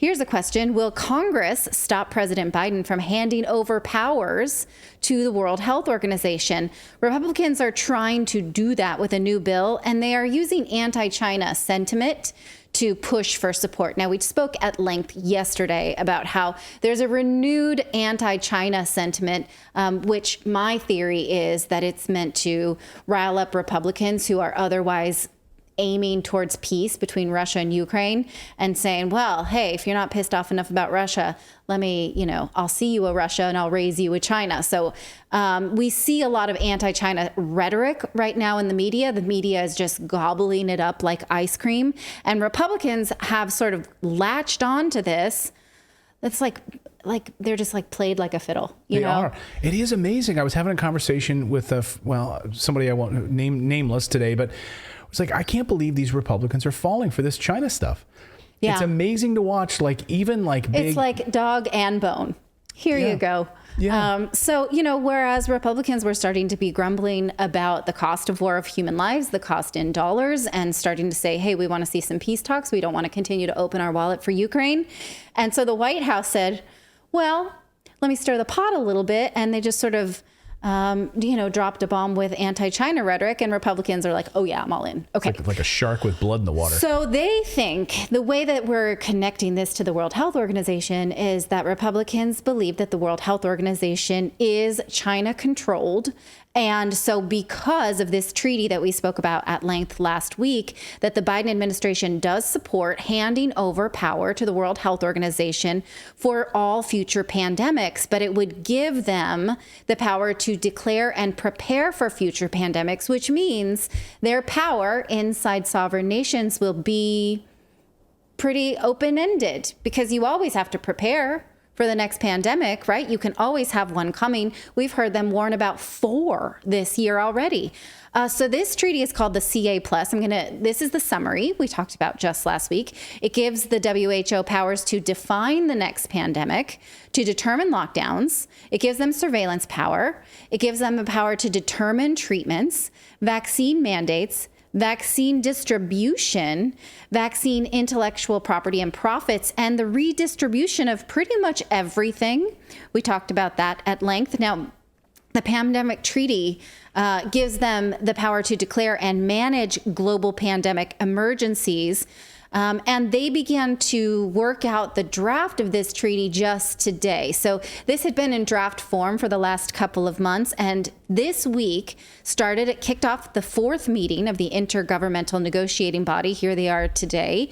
Here's a question. Will Congress stop President Biden from handing over powers to the World Health Organization? Republicans are trying to do that with a new bill, and they are using anti-China sentiment to push for support. Now, we spoke at length yesterday about how there's a renewed anti-China sentiment, which my theory is that it's meant to rile up Republicans who are otherwise aiming towards peace between Russia and Ukraine and saying, well, hey, if you're not pissed off enough about Russia, let me, I'll see you a Russia and I'll raise you a China. So we see a lot of anti-China rhetoric right now in the media. The media is just gobbling it up like ice cream. And Republicans have sort of latched on to this. It's like they're just like played like a fiddle. They are. It is amazing. I was having a conversation with somebody I won't name nameless today, but it's like, I can't believe these Republicans are falling for this China stuff. Yeah. It's amazing to watch, it's like dog and bone. Here you go. Yeah. So, whereas Republicans were starting to be grumbling about the cost of war of human lives, the cost in dollars, and starting to say, hey, we want to see some peace talks. We don't want to continue to open our wallet for Ukraine. And so the White House said, well, let me stir the pot a little bit. And they just sort of dropped a bomb with anti-China rhetoric, and Republicans are like, oh yeah, I'm all in. Okay. It's like a shark with blood in the water. So they think the way that we're connecting this to the World Health Organization is that Republicans believe that the World Health Organization is China controlled. And so because of this treaty that we spoke about at length last week, that the Biden administration does support handing over power to the World Health Organization for all future pandemics, but it would give them the power to declare and prepare for future pandemics, which means their power inside sovereign nations will be pretty open-ended because you always have to prepare for the next pandemic, right? You can always have one coming. We've heard them warn about 4 this year already. So this treaty is called the CA+. This is the summary we talked about just last week. It gives the WHO powers to define the next pandemic, to determine lockdowns. It gives them surveillance power. It gives them the power to determine treatments, vaccine mandates, vaccine distribution, vaccine intellectual property and profits, and the redistribution of pretty much everything. We talked about that at length. Now, the pandemic treaty gives them the power to declare and manage global pandemic emergencies. And they began to work out the draft of this treaty just today. So this had been in draft form for the last couple of months. And this week it kicked off the 4th meeting of the Intergovernmental Negotiating Body. Here they are today,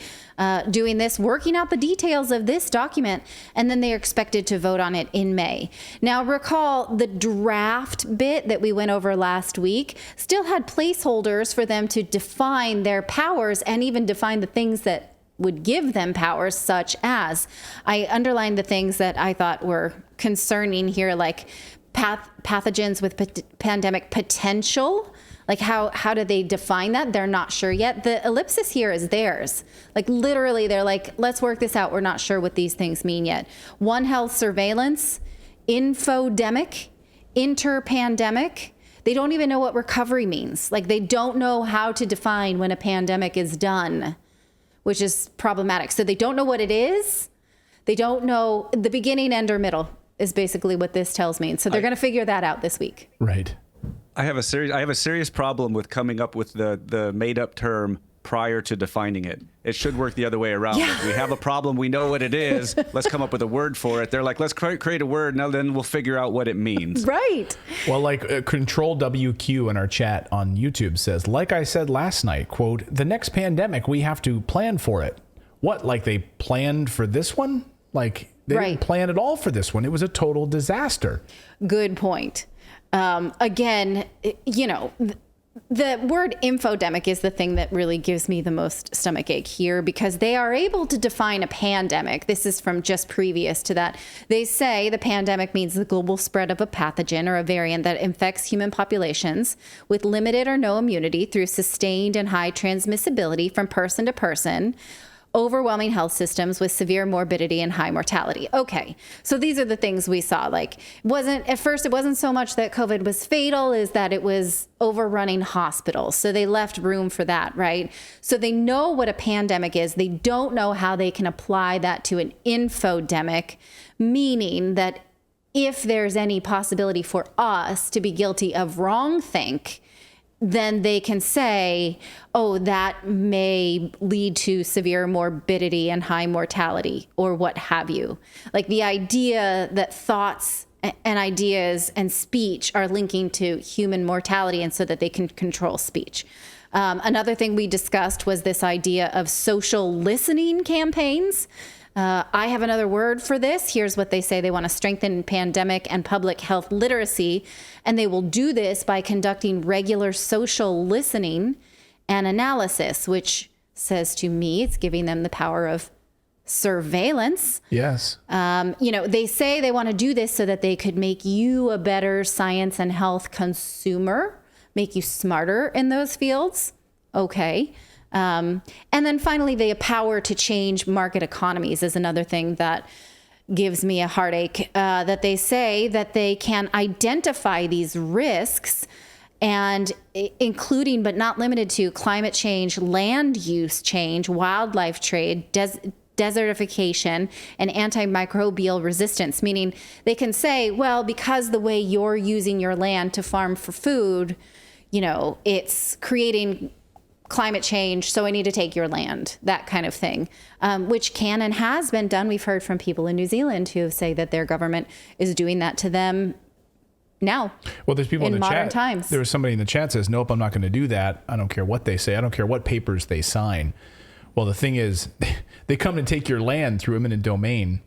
doing this, working out the details of this document. And then they are expected to vote on it in May. Now, recall the draft bit that we went over last week still had placeholders for them to define their powers and even define the things that would give them powers, such as, I underlined the things that I thought were concerning here, like pathogens with pandemic potential. Like how do they define that? They're not sure yet. The ellipsis here is theirs. Like literally, they're like, let's work this out. We're not sure what these things mean yet. One Health surveillance, infodemic, interpandemic. They don't even know what recovery means. Like they don't know how to define when a pandemic is done, which is problematic. So they don't know what it is. They don't know the beginning, end, or middle is basically what this tells me. And so they're going to figure that out this week. Right. I have a serious problem with coming up with the made up term prior to defining it. It should work the other way around. Yeah. Like we have a problem, we know what it is, let's come up with a word for it. They're like, let's create a word, now then we'll figure out what it means. Right. Well, like Control WQ in our chat on YouTube says, like I said last night, quote, the next pandemic, we have to plan for it. What, like they planned for this one? Like they didn't plan at all for this one. It was a total disaster. Good point. Again, the word infodemic is the thing that really gives me the most stomachache here, because they are able to define a pandemic. This is from just previous to that. They say the pandemic means the global spread of a pathogen or a variant that infects human populations with limited or no immunity through sustained and high transmissibility from person to person, overwhelming health systems with severe morbidity and high mortality. Okay, so these are the things we saw. Like, at first it wasn't so much that COVID was fatal, is that it was overrunning hospitals. So they left room for that, right? So they know what a pandemic is. They don't know how they can apply that to an infodemic, meaning that if there's any possibility for us to be guilty of wrongthink, then they can say, oh, that may lead to severe morbidity and high mortality or what have you. Like the idea that thoughts and ideas and speech are linking to human mortality, and so that they can control speech. Another thing we discussed was this idea of social listening campaigns. I have another word for this. Here's what they say. They want to strengthen pandemic and public health literacy, and they will do this by conducting regular social listening and analysis, which says to me, it's giving them the power of surveillance. Yes. They say they want to do this so that they could make you a better science and health consumer, make you smarter in those fields. Okay. And then finally, the power to change market economies is another thing that gives me a heartache, that they say that they can identify these risks, and including but not limited to climate change, land use change, wildlife trade, desertification, and antimicrobial resistance, meaning they can say, well, because the way you're using your land to farm for food, it's creating climate change, so I need to take your land, that kind of thing, which can and has been done. We've heard from people in New Zealand who say that their government is doing that to them now. Well, there's people in the modern chat. Times. There was somebody in the chat says, nope, I'm not going to do that. I don't care what they say. I don't care what papers they sign. Well, the thing is, they come to take your land through eminent domain.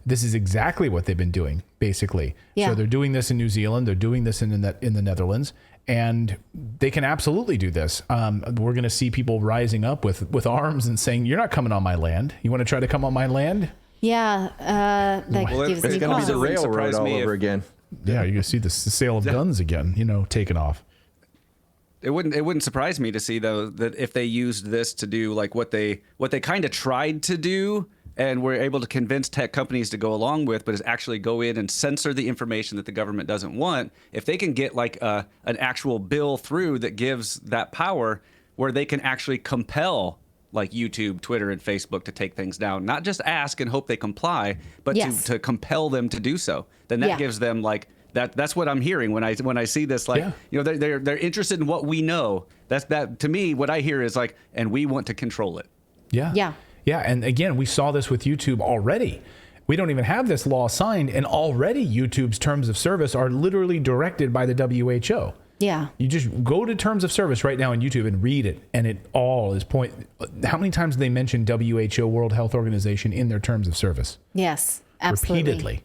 This is exactly what they've been doing, basically. Yeah. So they're doing this in New Zealand. They're doing this in the Netherlands. And they can absolutely do this. We're going to see people rising up with arms and saying, you're not coming on my land. You want to try to come on my land? Yeah. Gives It's me going to be the pause. railroad all over again. Yeah, you're going to see the sale of guns again, taking off. It wouldn't surprise me to see, though, that if they used this to do like what they kind of tried to do and were able to convince tech companies to go along with, but is actually go in and censor the information that the government doesn't want. If they can get like an actual bill through that gives that power, where they can actually compel like YouTube, Twitter, and Facebook to take things down, not just ask and hope they comply, but Yes. to compel them to do so, then that gives them like that's what I'm hearing when I see this, like, they're interested in what we know. That to me, what I hear is like, and we want to control it. Yeah. Yeah. Yeah. And again, we saw this with YouTube already. We don't even have this law signed, and already YouTube's terms of service are literally directed by the WHO. Yeah. You just go to terms of service right now on YouTube and read it, and it all is How many times do they mention WHO, World Health Organization, in their terms of service? Yes, absolutely. Repeatedly.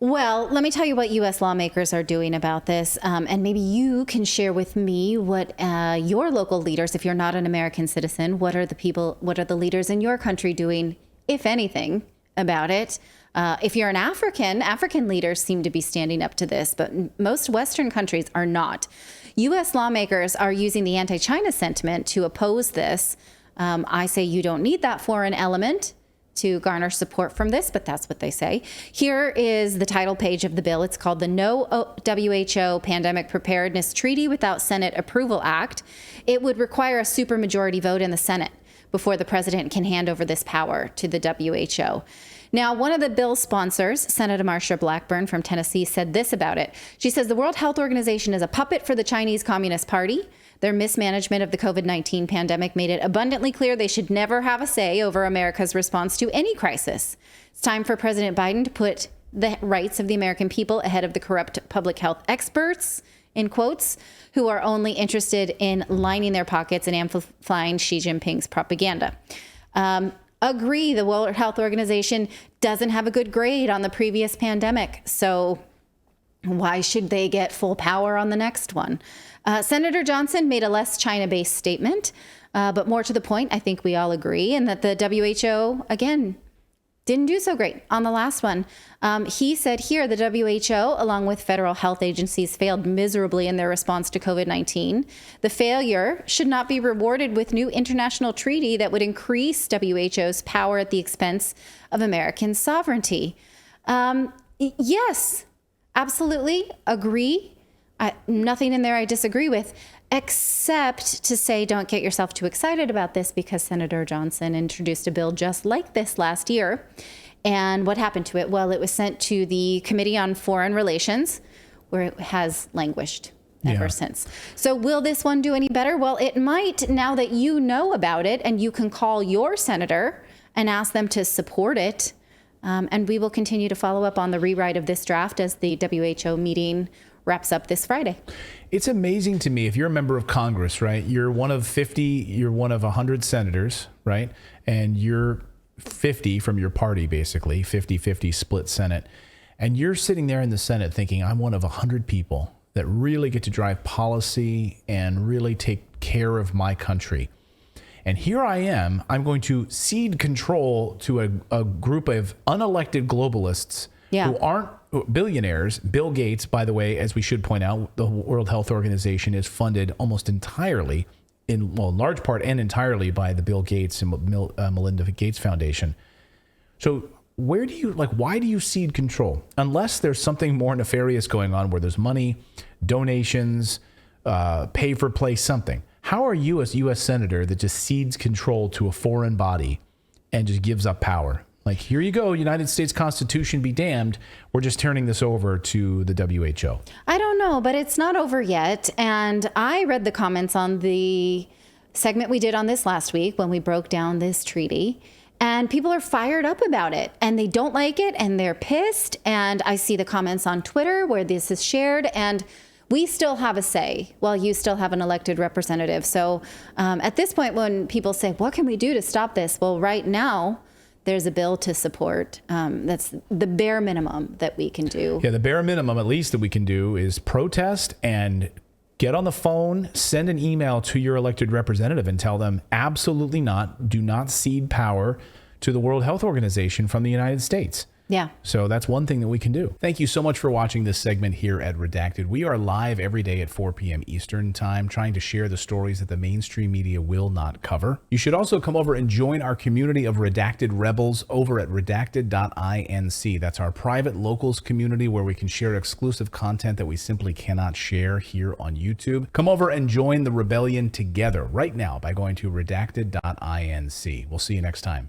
Well, let me tell you what U.S. lawmakers are doing about this, and maybe you can share with me what your local leaders, if you're not an American citizen, what are the leaders in your country doing, if anything, about it? If you're an African leaders seem to be standing up to this, but most Western countries are not. U.S. lawmakers are using the anti-China sentiment to oppose this. I say you don't need that foreign element to garner support from this, but that's what they say. Here is the title page of the bill. It's called the No W.H.O. Pandemic Preparedness Treaty Without Senate Approval Act. It would require a supermajority vote in the Senate before the president can hand over this power to the WHO. Now, one of the bill sponsors, Senator Marsha Blackburn from Tennessee, said this about it. She says the World Health Organization is a puppet for the Chinese Communist Party. Their mismanagement of the COVID-19 pandemic made it abundantly clear they should never have a say over America's response to any crisis. It's time for President Biden to put the rights of the American people ahead of the corrupt public health experts, in quotes, who are only interested in lining their pockets and amplifying Xi Jinping's propaganda. Agree, the World Health Organization doesn't have a good grade on the previous pandemic, so why should they get full power on the next one? Senator Johnson made a less China-based statement, but more to the point, I think we all agree, and that the WHO, again, didn't do so great on the last one. He said here the WHO, along with federal health agencies, failed miserably in their response to COVID-19. The failure should not be rewarded with new international treaty that would increase WHO's power at the expense of American sovereignty. Yes, absolutely agree. Nothing in there I disagree with, except to say don't get yourself too excited about this, because Senator Johnson introduced a bill just like this last year. And what happened to it? Well, it was sent to the Committee on Foreign Relations, where it has languished ever since. So will this one do any better? Well, it might, now that you know about it, and you can call your senator and ask them to support it. And we will continue to follow up on the rewrite of this draft as the WHO meeting wraps up this Friday. It's amazing to me, if you're a member of Congress, right? You're one of 50, you're one of 100 senators, right? And you're 50 from your party, basically, 50-50 split Senate. And you're sitting there in the Senate thinking, I'm one of 100 people that really get to drive policy and really take care of my country. And here I am, I'm going to cede control to a group of unelected globalists who aren't billionaires. Bill Gates, by the way, as we should point out, the World Health Organization is funded almost entirely, in large part and entirely, by the Bill Gates and Melinda Gates Foundation. So why do you cede control? Unless there's something more nefarious going on where there's money, donations, pay for play, something. How are you, as U.S. Senator, that just cedes control to a foreign body and just gives up power? Like, here you go, United States Constitution be damned. We're just turning this over to the WHO. I don't know, but it's not over yet. And I read the comments on the segment we did on this last week when we broke down this treaty. And people are fired up about it, and they don't like it, and they're pissed. And I see the comments on Twitter where this is shared, and we still have a say while you still have an elected representative. So at this point, when people say, what can we do to stop this? Well, right now, there's a bill to support. That's the bare minimum that we can do. Yeah, the bare minimum, at least, that we can do is protest and get on the phone, send an email to your elected representative and tell them absolutely not, do not cede power to the World Health Organization from the United States. Yeah. So that's one thing that we can do. Thank you so much for watching this segment here at Redacted. We are live every day at 4 p.m. Eastern Time, trying to share the stories that the mainstream media will not cover. You should also come over and join our community of Redacted Rebels over at redacted.inc. That's our private locals community where we can share exclusive content that we simply cannot share here on YouTube. Come over and join the rebellion together right now by going to redacted.inc. We'll see you next time.